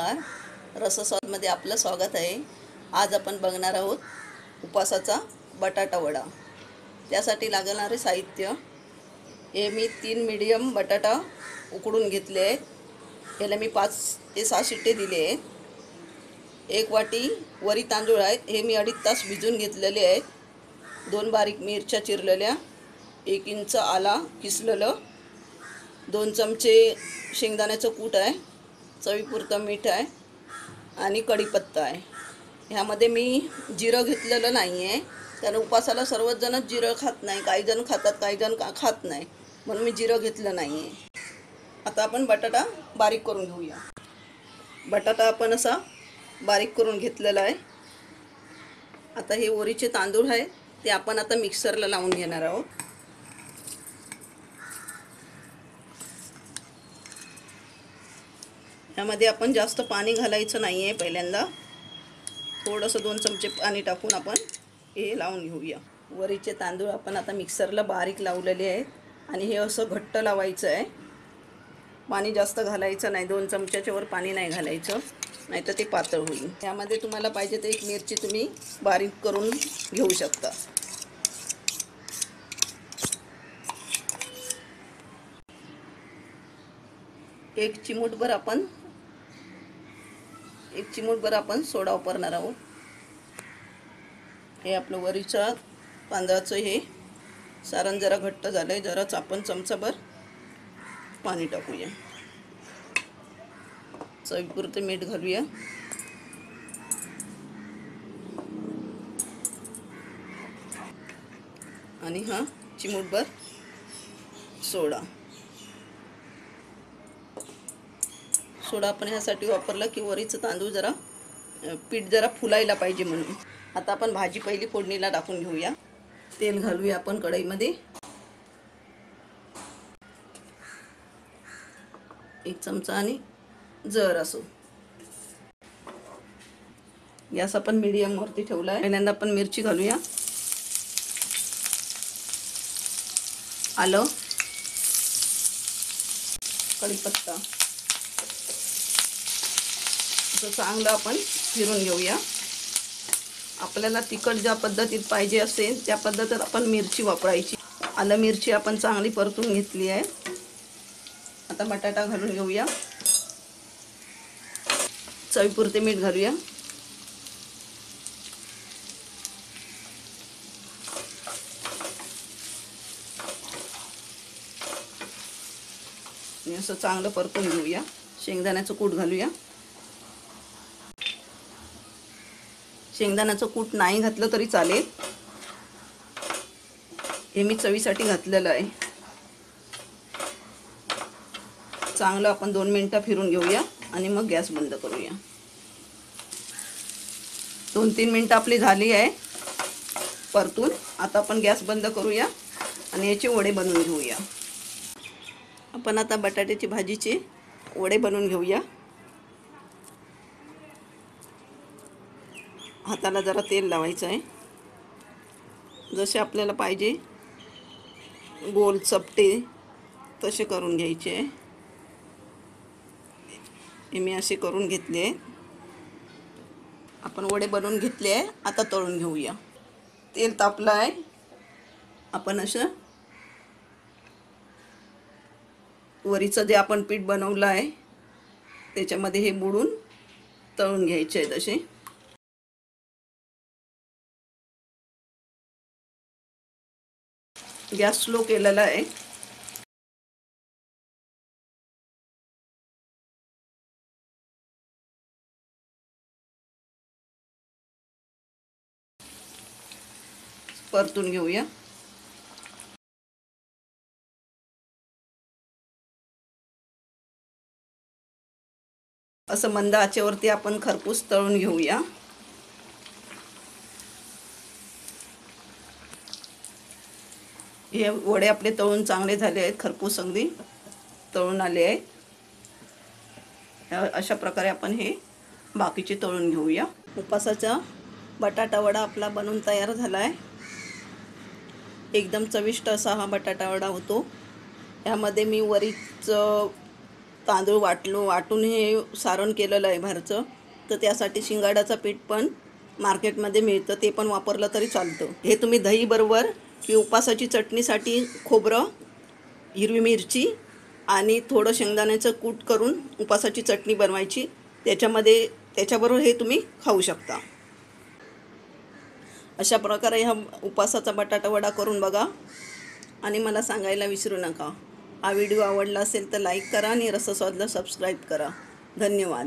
नमस्कार. रसस्वादमध्ये आपलं स्वागत आहे. आज आपण बघणार आहोत उपवासाचा बटाटा वडा. त्यासाठी लागणारे साहित्य हे मी 3 मीडियम बटाटा उकडून घेतले आहेत. याला मी 5 ते 6 शिट्टे दिले आहेत. 1 वाटी वरी तांदूळ आहेत, हे मी 2.5 तास भिजून घेतलेले आहेत. 2 बारीक मिरच्या चिरलेल्या, 1 इंच आला किसलेलं, 2 चमचे शेंगदाण्याचं कूट आहे, चवीपुरतं मीठ आहे आणि कढीपत्ता आहे. ह्यामध्ये मी जिरं घेतलेलं नाही आहे, कारण उपवासाला सर्वच जण जिरं खात नाही. काही जण खातात, काही जण खात नाही, म्हणून मी जिरं घेतलं नाही आहे. आता आपण बटाटा बारीक करून घेऊया. बटाटा आपण असा बारीक करून घेतलेला आहे. आता हे वरीचे तांदूळ आहे, ते आपण आता मिक्सरला लावून घेणार आहोत. यामध्ये आपण जास्त पाणी घालायचं नाही आहे. पहिल्यांदा थोडंसं 2 चमचे पाणी टाकून आपण हे लावून घेऊया. वरीचे तांदूळ आपण आता मिक्सरला बारीक लावलेले आहेत आणि हे असं घट्ट लावायचं आहे. पाणी जास्त घालायचं नाही, 2 चमच्याच्या वर पाणी नाही घालायचं, नाही तर ते पातळ होईल. त्यामध्ये तुम्हाला पाहिजे तर 1 मिरची तुम्ही बारीक करून घेऊ शकता. एक चिमूटभर आपण सोडा वापरणार आहोत. हे आपलं वरीच्या तांदळाचं हे सारण जरा घट्ट झालं आहे, जराच आपण चमचाभर पाणी टाकूया. चवीपुरतं मीठ घालूया आणि हा चिमूटभर सोडा आपण ह्यासाठी वापरला की वरीचं तांदूळ जरा पीठ जरा फुलायला पाहिजे म्हणून. आता आपण भाजी पहिली फोडणीला टाकून घेऊया. तेल घालूया आपण कढईमध्ये. 1 चमचा आणि जर असो. गॅस आपण मीडियम वरती ठेवला आहे. पहिल्यांदा आपण मिरची घालूया, आलं, कढीपत्ता, असं चांगलं आपण फिरून घेऊया. आपल्याला तिखट ज्या पद्धतीत पाहिजे असेल त्या पद्धतीत आपण मिरची वापरायची. आलं मिरची आपण चांगली परतून घेतली आहे. आता बटाटा घालून घेऊया. चवीपुरते मीठ घालूया. आणि असं चांगलं परतून घेऊया. शेंगदाण्याचं कूट घालूया. शेंगदाण्याचं कूट नाही घातलं तरी चालेल, हे मी चवीसाठी घातलेलं आहे. चांगलं आपण 2 मिनिटं फिरून घेऊया आणि मग गॅस बंद करूया. 2-3 मिनिटं आपली झाली आहे परतून. आता आपण गॅस बंद करूया आणि याचे वडे बनवून घेऊया. आपण आता बटाट्याची भाजीचे वडे बनवून घेऊया. हाताला जरा तेल लावायचं आहे. जसे आपल्याला पाहिजे गोल चपटे तसे करून घ्यायचे आहे. हे मी असे करून घेतले आहे. आपण वडे बनवून घेतले आहे. आता तळून घेऊया. तेल तापलं आहे. आपण असं वरीचं जे आपण पीठ बनवलं आहे त्याच्यामध्ये हे बुडून तळून घ्यायचे आहेत. असे गॅस स्लो केलेला आहे. परतून घेऊया. असं मंद आचेवरती आपण खरपूस तळून घेऊया. हे वडे आपले तळून चांगले झाले आहेत, खरपूस अगदी तळून आले आहेत. अशा प्रकारे आपण हे बाकीचे तळून घेऊया. उपवासाचा बटाटा वडा आपला बनवून तयार झाला आहे. एकदम चविष्ट असा हा बटाटा वडा होतो. यामध्ये मी वरीचं तांदूळ वाटून हे सारण केलेलं आहे बाहेरचं, तर त्यासाठी शिंगाड्याचं पीठ पण मार्केटमध्ये मिळतं, ते पण वापरलं तरी चालतं. हे तुम्ही दहीबरोबर की उपासाची चटणीसाठी खोबरं, हिरवी मिरची आणि थोडं शेंगदाण्याचं कूट करून उपासाची चटणी बनवायची, त्याच्याबरोबर हे तुम्ही खाऊ शकता. अशा प्रकारे हा उपासाचा बटाटा वडा करून बघा आणि मला सांगायला विसरू नका. हा व्हिडिओ आवडला असेल तर लाईक करा आणि रसस्वादला सबस्क्राईब करा. धन्यवाद.